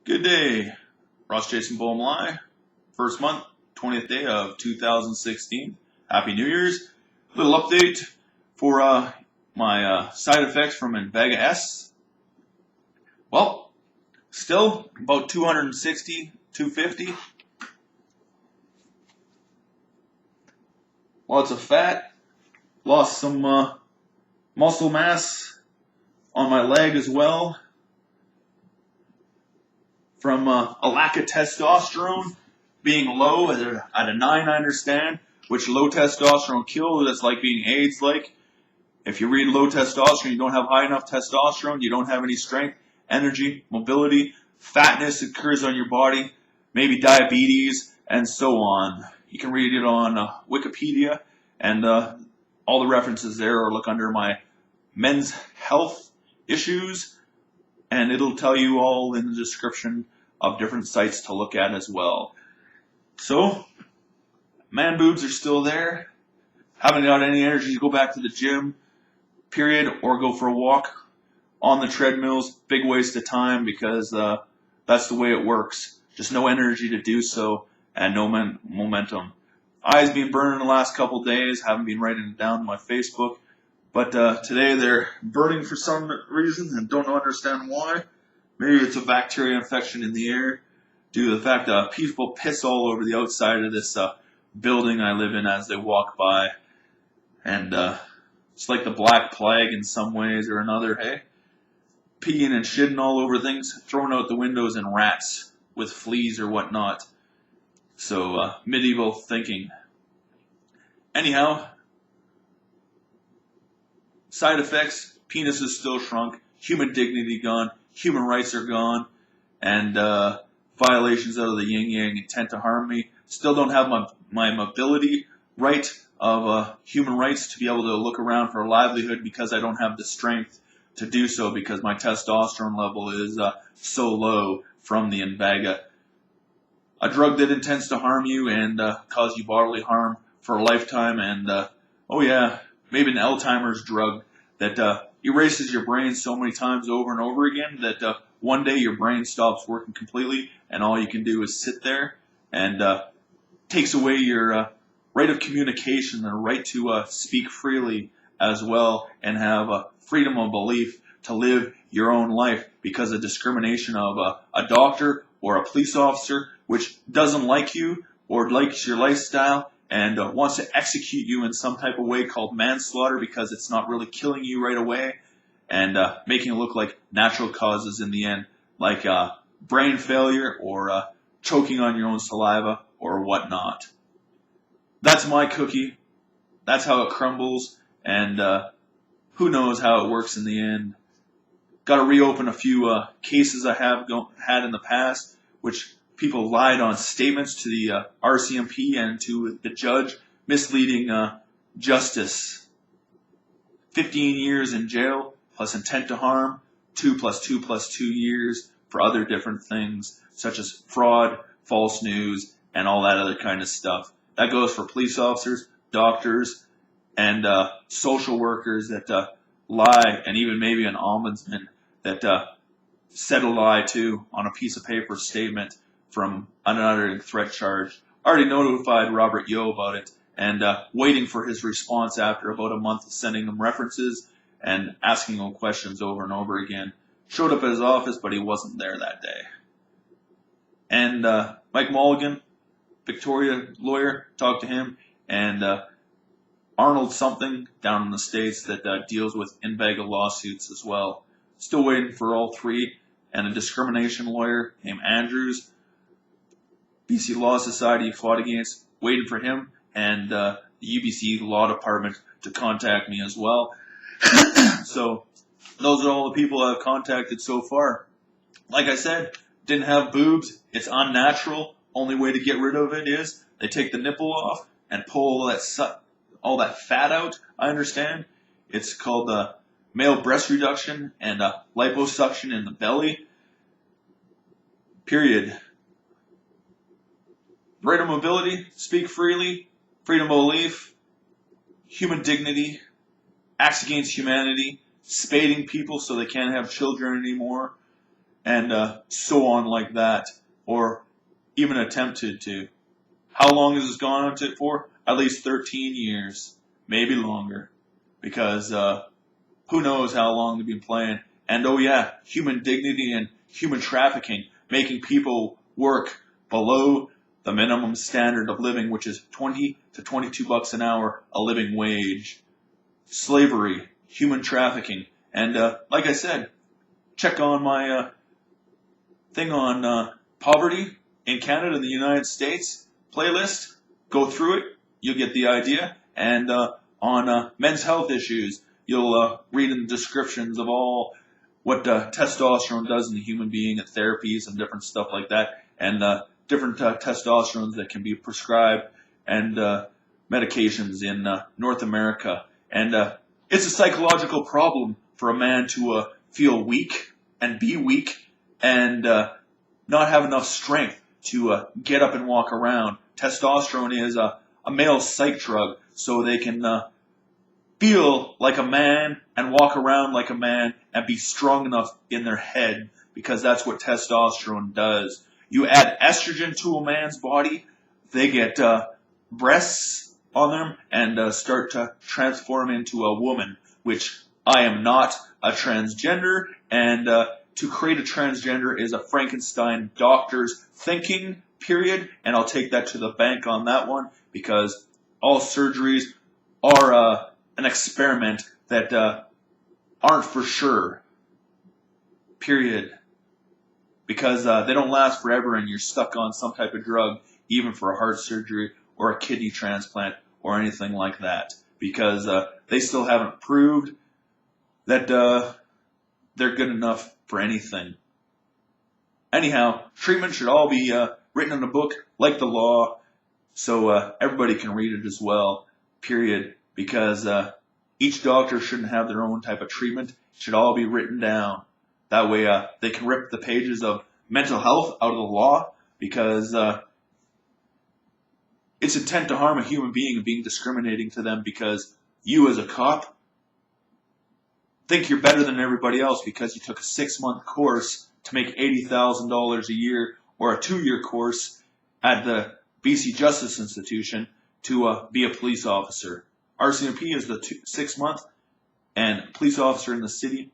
Good day, Ross Jason Bohmlai. First month, 20th day of 2016. Happy New Year's. Little update for my side effects from INVEGA S. Well, still about 260, 250. Lots of fat. Lost some muscle mass on my leg as well, from a lack of testosterone being low at a 9, I understand, which low testosterone kills. That's like being AIDS-like. If you read low testosterone, you don't have high enough testosterone, you don't have any strength, energy, mobility, fatness occurs on your body, maybe diabetes, and so on. You can read it on Wikipedia, and all the references there, or look under my men's health issues, and it'll tell you all in the description of different sites to look at as well. So, man boobs are still there. Haven't got any energy to go back to the gym, period, or go for a walk on the treadmills. Big waste of time, because that's the way it works. Just no energy to do so, and no momentum. Eyes been burning the last couple days. Haven't been writing it down on my Facebook. But today they're burning for some reason, and don't understand why. Maybe it's a bacteria infection in the air due to the fact that people piss all over the outside of this building I live in as they walk by. And it's like the Black Plague in some ways or another, hey? Peeing and shitting all over things, thrown out the windows, and rats with fleas or whatnot. So, medieval thinking. Anyhow, side effects: penis is still shrunk, human dignity gone, human rights are gone, and violations out of the yin-yang intent to harm me. Still don't have my mobility right of human rights to be able to look around for a livelihood, because I don't have the strength to do so, because my testosterone level is so low from the INVEGA. A drug that intends to harm you and cause you bodily harm for a lifetime, and oh yeah, maybe an Alzheimer's drug that erases your brain so many times over and over again that one day your brain stops working completely, and all you can do is sit there, and takes away your right of communication, the right to speak freely as well, and have freedom of belief to live your own life, because of discrimination of a doctor or a police officer which doesn't like you or likes your lifestyle, and wants to execute you in some type of way called manslaughter, because it's not really killing you right away, and making it look like natural causes in the end, like brain failure or choking on your own saliva or whatnot. That's my cookie. That's how it crumbles, and who knows how it works in the end. Got to reopen a few cases I have had in the past, which people lied on statements to the RCMP and to the judge, misleading justice. 15 years in jail, plus intent to harm, 2 + 2 + 2 years for other different things, such as fraud, false news, and all that other kind of stuff. That goes for police officers, doctors, and social workers that lie, and even maybe an ombudsman that said a lie too on a piece of paper statement from an unuttering threat charge. Already notified Robert Yo about it, and waiting for his response after about a month of sending him references and asking him questions over and over again. Showed up at his office, but he wasn't there that day. And Mike Mulligan, Victoria lawyer, talked to him, and Arnold something down in the States that deals with INVEGA lawsuits as well. Still waiting for all three, and a discrimination lawyer named Andrews, BC Law Society fought against, waiting for him, and the UBC Law Department to contact me as well. So those are all the people I've contacted so far. Like I said, didn't have boobs. It's unnatural. Only way to get rid of it is they take the nipple off and pull all that fat out. I understand. It's called male breast reduction and liposuction in the belly. Period. Right of mobility, speak freely, freedom of belief, human dignity, acts against humanity, spading people so they can't have children anymore, and so on like that, or even attempted to. How long has this gone on for? At least 13 years, maybe longer, because who knows how long they've been playing. And oh yeah, human dignity and human trafficking, making people work below the minimum standard of living, which is 20 to 22 bucks an hour, a living wage. Slavery, human trafficking, and like I said, check on my thing on poverty in Canada and the United States playlist. Go through it, you'll get the idea. And on men's health issues, you'll read in the descriptions of all what testosterone does in the human being and therapies and different stuff like that, and different testosterones that can be prescribed and medications in North America. And it's a psychological problem for a man to feel weak and be weak and not have enough strength to get up and walk around. Testosterone is a male psych drug, so they can feel like a man and walk around like a man and be strong enough in their head, because that's what testosterone does. You add estrogen to a man's body, they get breasts on them and start to transform into a woman, which I am not a transgender, and to create a transgender is a Frankenstein doctor's thinking, period, and I'll take that to the bank on that one, because all surgeries are an experiment that aren't for sure, period, because they don't last forever and you're stuck on some type of drug, even for a heart surgery or a kidney transplant or anything like that, because they still haven't proved that they're good enough for anything. Anyhow, treatment should all be written in a book like the law, so everybody can read it as well, period, because each doctor shouldn't have their own type of treatment. It should all be written down. That way they can rip the pages of mental health out of the law, because it's intent to harm a human being and being discriminating to them, because you as a cop think you're better than everybody else because you took a 6-month course to make $80,000 a year, or a 2-year course at the BC Justice Institution to be a police officer. RCMP is the 6-month, and police officer in the city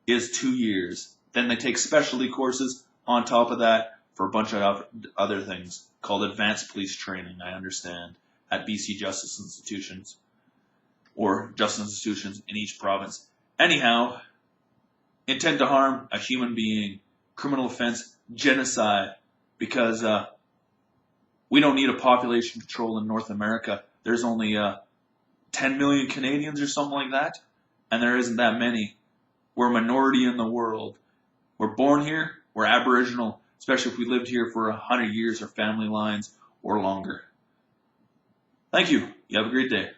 is 2 years. Then they take specialty courses on top of that for a bunch of other things called advanced police training, I understand, at BC Justice Institutions, or justice institutions in each province. Anyhow, intent to harm a human being, criminal offense, genocide, because we don't need a population control in North America. There's only 10 million Canadians or something like that, and there isn't that many. We're a minority in the world. We're born here, we're Aboriginal, especially if we lived here for 100 years or family lines or longer. Thank you. You have a great day.